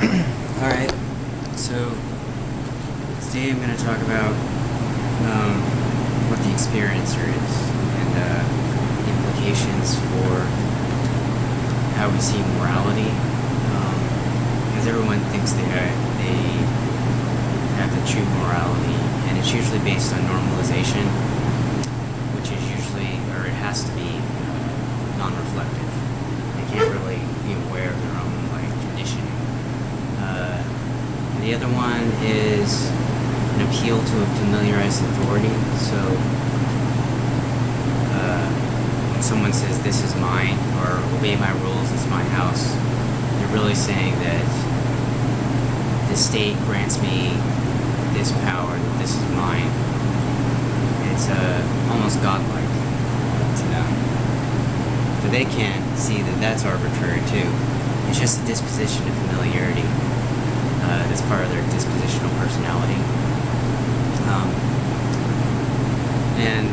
Alright, so today I'm going to talk about what the experiencer is and implications for how we see morality. Because everyone thinks they have the true morality, and it's usually based on normalization, which is usually, or it has to be, non-reflective. They can't really be aware of their own conditioning. And the other one is an appeal to a familiarized authority. So when someone says this is mine, or obey my rules, it's my house, they're really saying that the state grants me this power, that this is mine. It's almost godlike to them. But they can't see that that's arbitrary too. It's just a disposition of familiarity. That's part of their dispositional personality. And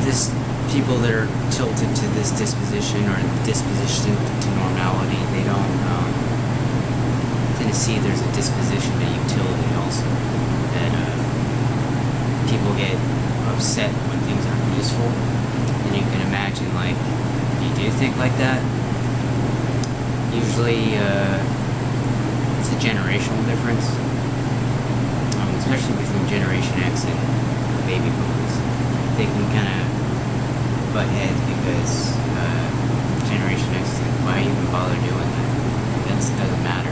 this people that are tilted to this disposition or disposition to normality, they don't tend to see there's a disposition to utility also. That people get upset when things aren't useful. And you can imagine, if you do think like that, usually it's a generational difference, especially between Generation X and baby boomers. They can kind of butt heads because Generation X is like, why even bother doing that? That doesn't matter.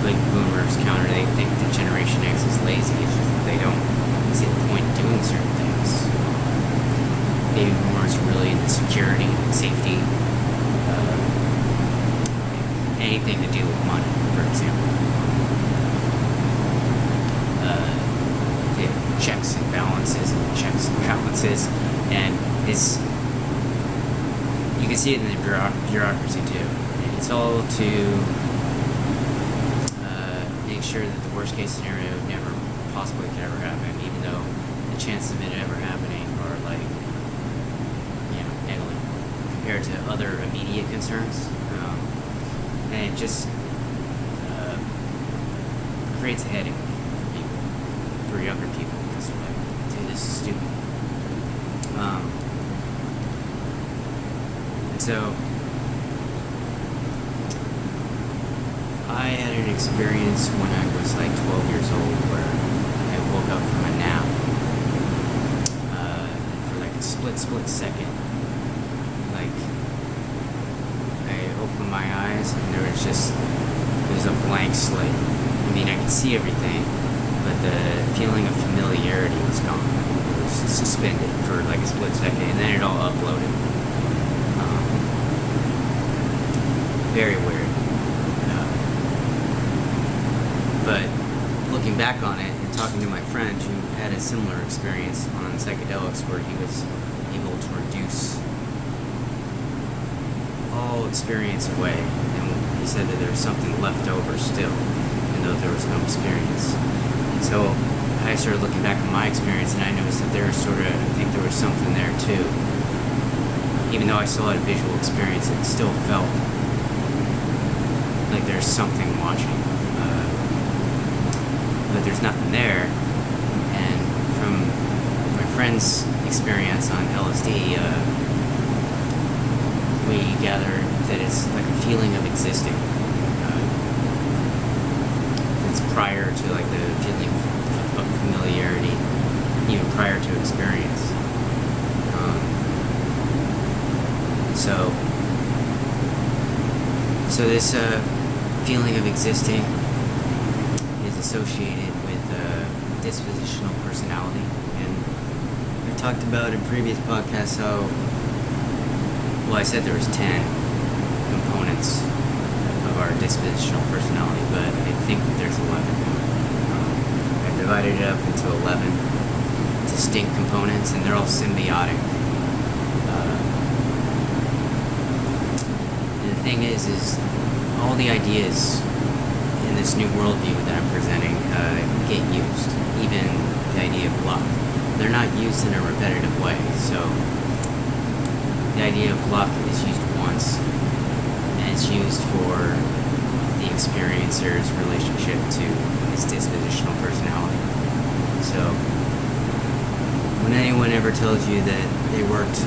Baby boomers counter, they think that Generation X is lazy. It's just that they don't see the point of doing certain things. Baby boomers are really into security, safety, anything to do with money, for example. Checks and balances, and it's, you can see it in the bureaucracy too. It's all to make sure that the worst case scenario never possibly could ever happen, even though the chances of it ever happening are negligible compared to other immediate concerns. And it just creates a headache for people, for younger people, because they're like, dude, this is stupid. And so, I had an experience when I was 12 years old where I woke up from a nap, and for a split second, I opened my eyes and there was a blank slate. I mean, I could see everything, but the feeling of familiarity was gone. It was suspended for a split second, and then it all uploaded. Very weird. But looking back on it and talking to my friend who had a similar experience on psychedelics where he was able to reduce all experience away, and he said that there was something left over still, even though there was no experience. And so I started looking back on my experience, and I noticed that I think there was something there too. Even though I still had a visual experience, it still felt like there's something watching. But there's nothing there. And from my friend's experience on LSD, we gathered that it's like a feeling of existing. It's prior to the feeling of familiarity, even prior to experience. So this feeling of existing is associated with dispositional personality, and I talked about in previous podcasts how, I said there was 10 components of our dispositional personality, but I think that there's 11. I divided it up into 11 distinct components, and they're all symbiotic. And the thing is all the ideas in this new worldview that I'm presenting get used, even the idea of luck. They're not used in a repetitive way, so the idea of luck is used once, and it's used for the experiencer's relationship to his dispositional personality. So when anyone ever tells you that they worked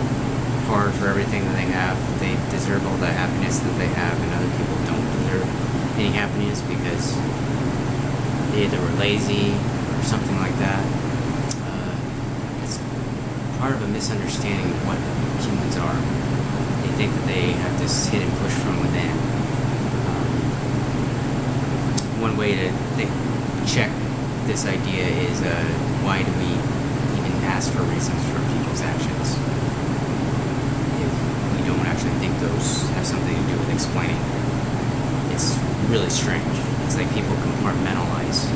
hard for everything that they have, they deserve all the happiness that they have, and other people don't deserve any happiness because they either were lazy or something like that, it's part of a misunderstanding of what humans are. They think that they have this hidden push from within. One way to check this idea is why do we even ask for reasons for people's actions if we don't actually think those have something to do with explaining? It's really strange. It's like people compartmentalize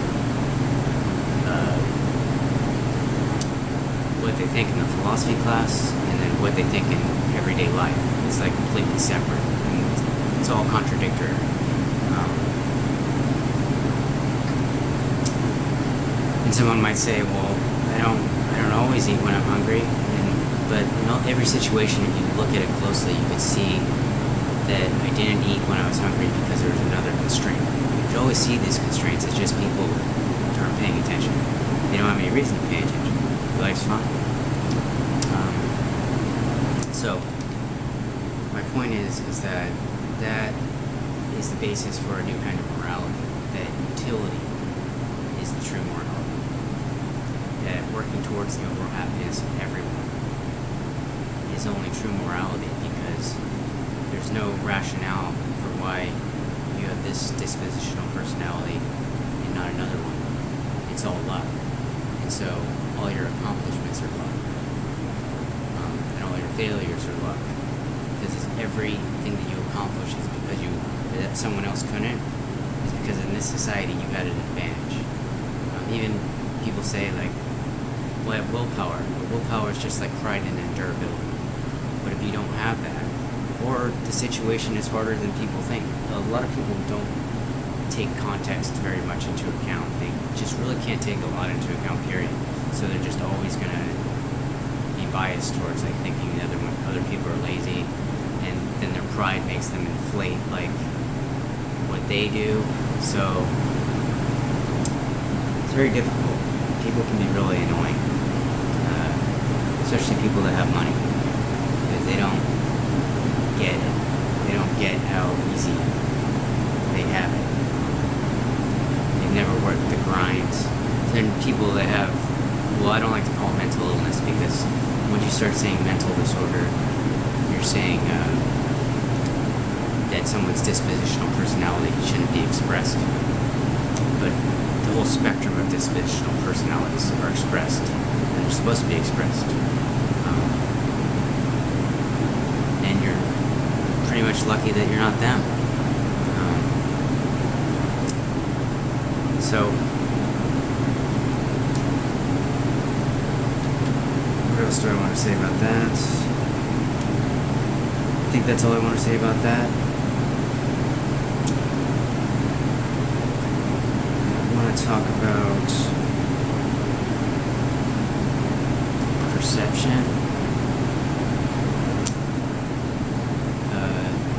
what they think in the philosophy class and then what they think in everyday life. It's like completely separate, and it's all contradictory. And someone might say, well, I don't always eat when I'm hungry, but in every situation, if you look at it closely, you can see that I didn't eat when I was hungry because there was another constraint. You can always see these constraints. It's just people aren't paying attention. They don't have any reason to pay attention. Life's fine. So my point is that is the basis for a new kind of morality. That utility is the true morality. That working towards the overall happiness of everyone is only true morality because there's no rationale for why you have this dispositional personality and not another one. It's all luck. And so all your accomplishments are luck. And all your failures are luck. Because everything that you accomplish is because that someone else couldn't, is because in this society you had an advantage. Even people say like, well, I have willpower. But willpower is just like pride and endurability. But if you don't have that, or the situation is harder than people think, a lot of people don't take context very much into account. They just really can't take a lot into account, period. So they're just always going to be biased towards like thinking the other people are lazy, and then their pride makes them inflate like what they do. So it's very difficult. People can be really annoying, especially people that have money, because they don't get it. They don't get how easy they have it. They've never worked the grind. Then people that have, well, I don't like to call it mental illness, because when you start saying mental disorder, you're saying that someone's dispositional personality shouldn't be expressed. But the whole spectrum of dispositional personalities are expressed, and they're supposed to be expressed. And you're pretty much lucky that you're not them. So, what else do I want to say about that? I think that's all I want to say about that. I want to talk about perception.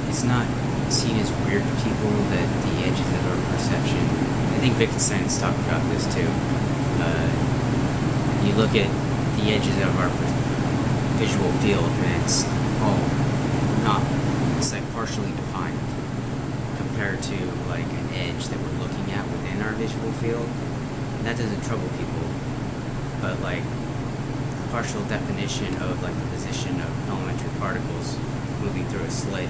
It's not seen as weird to people that the edges of our perception, I think Wittgenstein's talked about this too. You look at the edges of our visual field and it's all it's like partially defined compared to like an edge that we're looking at within our visual field. And that doesn't trouble people, but like partial definition of like the position of elementary particles moving through a slit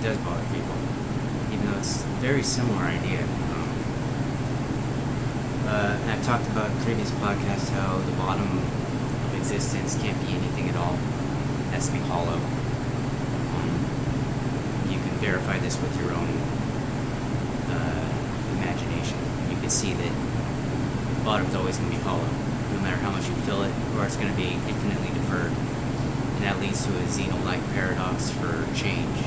does bother people, even though it's a very similar idea. I've talked about in previous podcasts how the bottom of existence can't be anything at all. It has to be hollow. You can verify this with your own imagination. You can see that the bottom's always going to be hollow, no matter how much you fill it, or it's going to be infinitely deferred. And that leads to a Zeno-like paradox for change.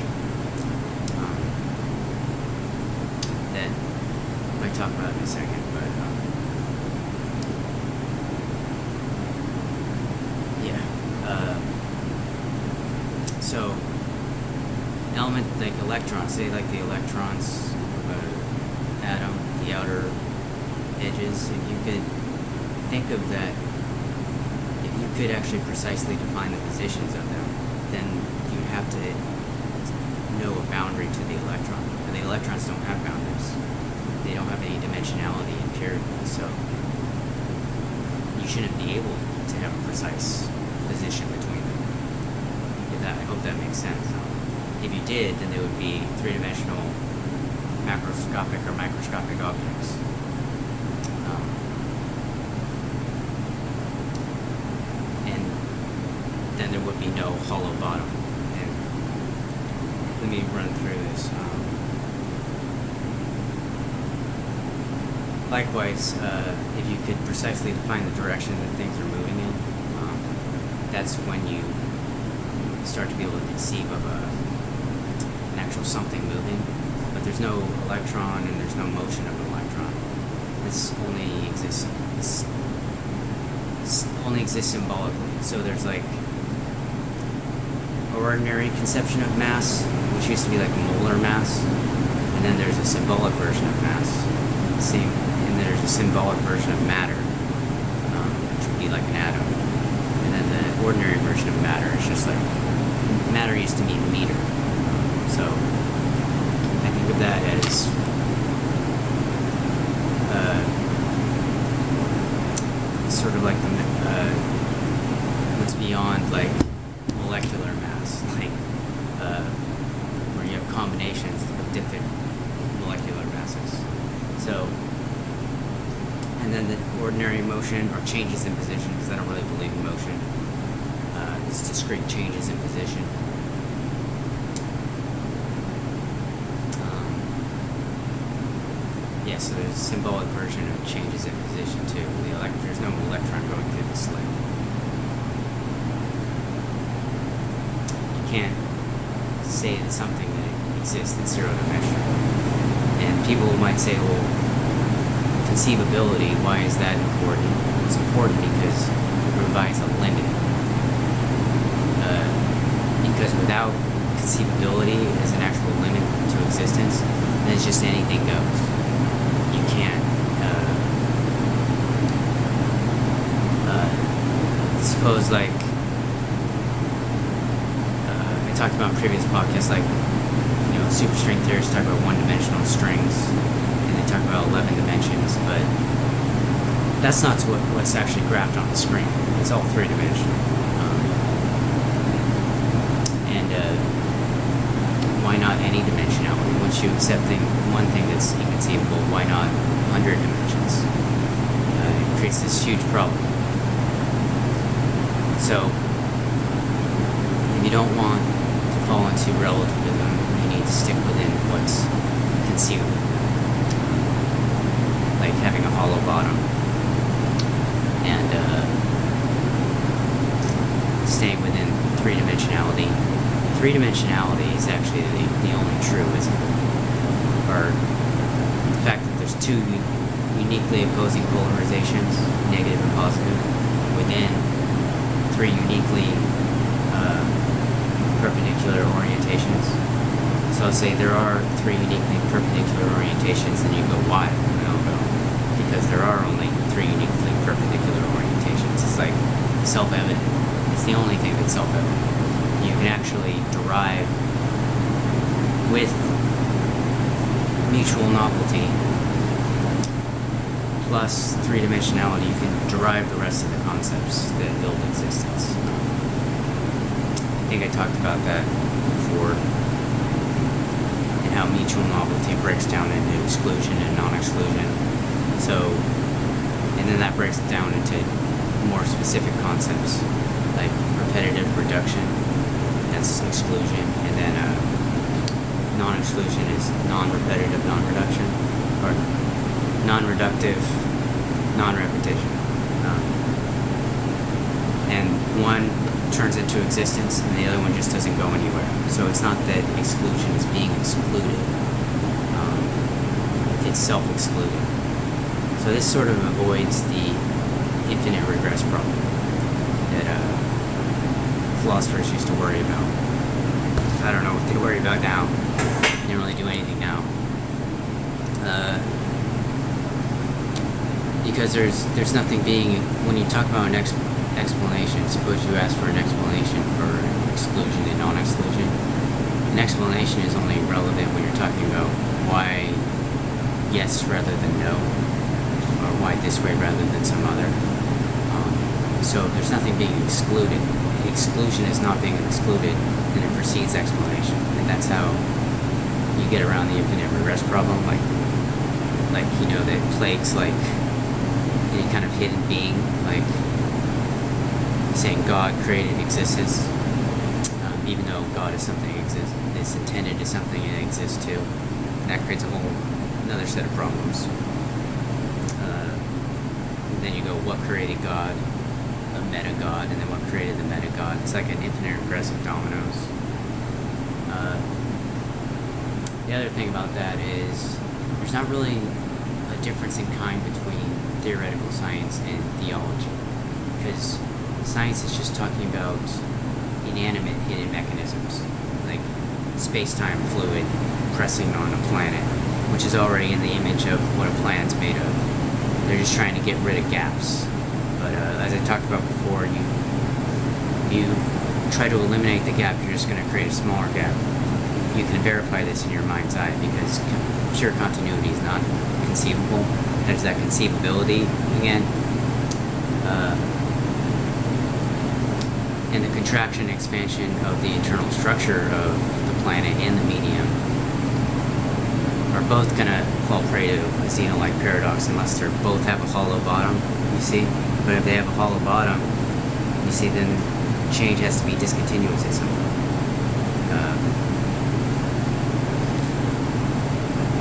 That I might talk about in a second, but so element like electrons, say like the electrons atom, the outer edges, if you could think of that, if you could actually precisely define the positions of them, then you'd have to know a boundary to the electron. And the electrons don't have boundaries. They don't have any dimensionality empirically, so you shouldn't be able to have a precise position between them. I hope that makes sense. If you did, then they would be three-dimensional macroscopic or microscopic objects. And then there would be no hollow bottom. And let me run through this. Likewise, if you could precisely define the direction that things are moving in, that's when you start to be able to conceive of an actual something moving. But there's no electron and there's no motion of an electron. This only exists symbolically. So there's like ordinary conception of mass, which used to be like molar mass, and then there's a symbolic version of mass. And there's a symbolic version of matter, which would be like an atom. And then the ordinary version of matter is just like, matter used to mean meter. So I think of that as sort of like what's beyond like molecular mass, like where you have combinations of different molecular masses. So, and then the ordinary motion, or changes in position, because I don't really believe in motion. It's discrete changes in position. Yeah, so there's a symbolic version of changes in position too. There's no electron going through the slit. You can't say that something that exists in zero dimension. And people might say, well, conceivability, why is that important? It's important because it provides a limit. Because without conceivability as an actual limit to existence, then it's just anything goes. You can't suppose, like I talked about in previous podcasts, like superstring theorists talk about one-dimensional strings, and they talk about 11 dimensions, but that's not what's actually graphed on the screen. It's all three-dimensional. Why not any dimensionality? Once you accept one thing that's inconceivable, why not 100 dimensions? It creates this huge problem. So, if you don't want to fall into relativism, you need to stick within what's conceivable. Like having a hollow bottom. And staying within three-dimensionality. Three-dimensionality is actually the only truism, or the fact that there's two uniquely opposing polarizations, negative and positive, within three uniquely perpendicular orientations. So I'll say there are three uniquely perpendicular orientations, and you go, why? And I'll go, because there are only three uniquely perpendicular orientations. It's like self-evident. It's the only thing that's self-evident. You can actually derive, with mutual novelty plus three-dimensionality, you can derive the rest of the concepts that build existence. I think I talked about that before, and how mutual novelty breaks down into exclusion and non-exclusion. So, and then that breaks it down into more specific concepts, like repetitive reduction. That's exclusion, and then non-exclusion is non-repetitive non-reduction, or non-reductive non-repetition. And one turns into existence, and the other one just doesn't go anywhere. So it's not that exclusion is being excluded, it's self-excluding. So this sort of avoids the infinite regress problem that philosophers used to worry about. I don't know what they worry about now. They don't really do anything now. because there's nothing being, when you talk about an explanation, suppose you ask for an explanation for exclusion and non-exclusion. An explanation is only relevant when you're talking about why yes rather than no, or why this way rather than some other. So if there's nothing being excluded, exclusion is not being excluded, then it precedes explanation, and that's how you get around the infinite regress problem, like that plagues like any kind of hidden being, like saying God created existence, even though God is something that exists, it's intended as something that exists too, and that creates another set of problems. Then you go, what created God? A meta-God, and then what created the meta-God? It's like an infinite regressive dominoes. The other thing about that is there's not really a difference in kind between theoretical science and theology, because science is just talking about inanimate hidden mechanisms, like space-time fluid pressing on a planet, which is already in the image of what a planet's made of. They're just trying to get rid of gaps. But as I talked about before, you try to eliminate the gap, you're just going to create a smaller gap. You can verify this in your mind's eye, because pure continuity is not conceivable. There's that conceivability again. And the contraction and expansion of the internal structure of the planet and the medium are both going to fall prey to a Zeno-like paradox unless they both have a hollow bottom, you see? But if they have a hollow bottom, you see, then change has to be discontinuous at some point.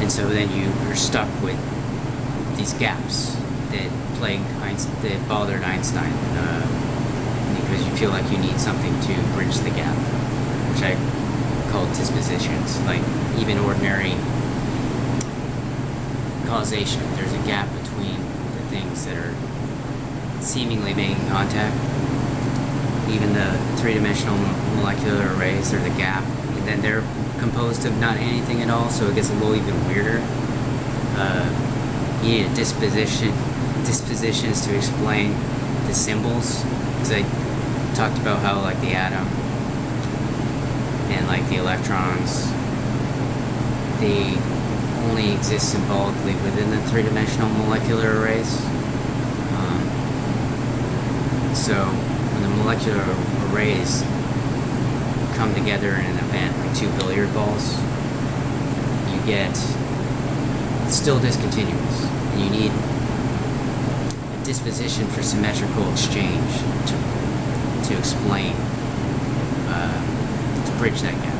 And so then you're stuck with these gaps that that bothered Einstein, because you feel like you need something to bridge the gap, which I call dispositions. Like even ordinary causation, there's a gap between the things that are seemingly making contact. Even the three-dimensional molecular arrays, there's a gap, and then they're composed of not anything at all, so it gets a little even weirder. You need a dispositions to explain the symbols, because I talked about how like the atom and like the electrons, they only exist symbolically within the three-dimensional molecular arrays. So when the molecular arrays come together in an event like two billiard balls, you get, it's still discontinuous, and you need a disposition for symmetrical exchange to explain, to bridge that gap.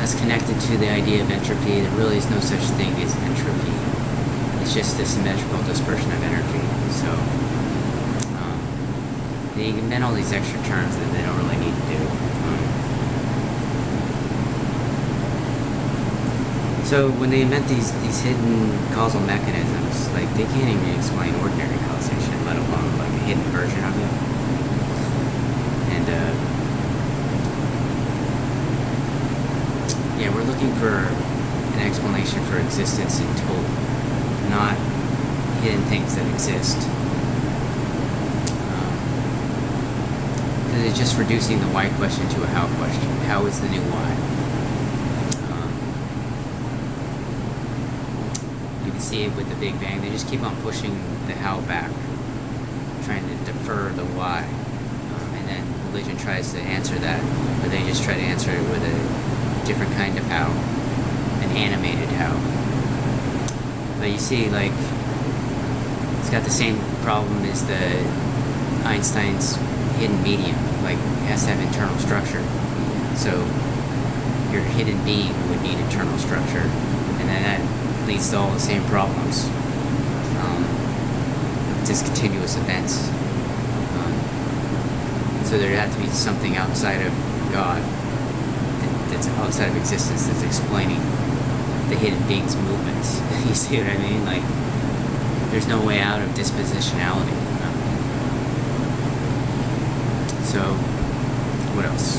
That's connected to the idea of entropy. There really is no such thing as entropy. It's just the symmetrical dispersion of energy. So they invent all these extra terms that they don't really need to do. So when they invent these hidden causal mechanisms, like they can't even explain ordinary causation, let alone like a hidden version of it. And yeah, we're looking for an explanation for existence in total, not hidden things that exist. Because it's just reducing the why question to a how question. How is the new why? You can see it with the Big Bang. They just keep on pushing the how back, trying to defer the why. And then religion tries to answer that, but they just try to answer it with a different kind of how, an animated how. But you see, like, it's got the same problem as the Einstein's hidden medium. Like, it has to have internal structure. So your hidden being would need internal structure, and then that leads to all the same problems. Discontinuous events. So there had to be something outside of God, that's outside of existence, that's explaining the hidden being's movements. You see what I mean? Like, there's no way out of dispositionality. So, what else?